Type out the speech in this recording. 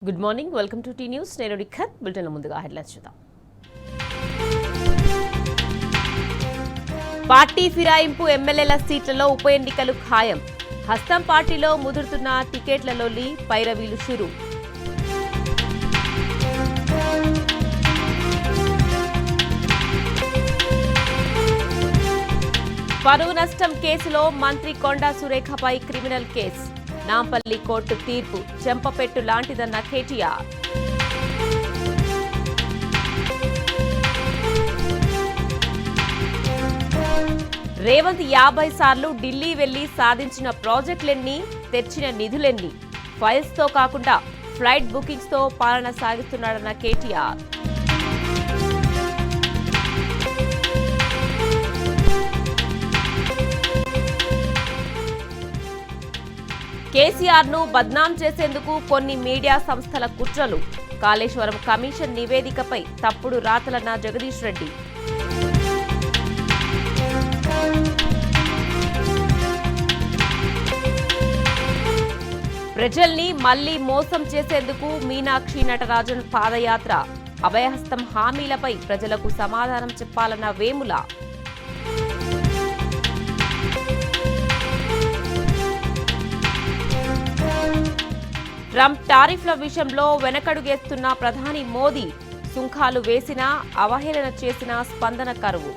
Good morning, welcome to T News. నేను నిఖత్. బులెటిన్ల ముందుగా headlines చూద్దాం. పార్టీ ఫిరాయింపు, ఎమ్మెల్యేల సీట్లలో ఉప ఎన్నికలు ఖాయం. హస్తం పార్టీలో ముదురుతున్న టికెట్లలోని పైరవీలు షురు. పరువు నష్టం కేసులో మంత్రి కొండా సురేఖపై క్రిమినల్ కేసు. నాంపల్లి కోర్టు తీర్పు చెంపపెట్టు లాంటిదన్న కేటీఆర్. రేవంత్ 50 సార్లు ఢిల్లీ వెళ్లి సాధించిన ప్రాజెక్టులెన్ని, తెచ్చిన నిధులెన్ని? ఫైల్స్ తో కాకుండా ఫ్లైట్ బుకింగ్స్ తో పాలన సాగిస్తున్నాడన్న కేటీఆర్. కేసీఆర్ ను బద్నాం చేసేందుకు కొన్ని మీడియా సంస్థల కుట్రలు. కాళేశ్వరం కమిషన్ నివేదికపై తప్పుడు రాతలన్న జగదీష్ రెడ్డి. ప్రజల్ని మళ్లీ మోసం చేసేందుకు మీనాక్షి నటరాజన్ పాదయాత్ర. అభయహస్తం హామీలపై ప్రజలకు సమాధానం చెప్పాలన్న వేముల. ట్రంప్ టారిఫ్ల విషయంలో వెనకడుగేస్తున్న ప్రధాని మోదీ. సుంకాలు వేసినా, అవహేళన చేసినా స్పందన కరువు.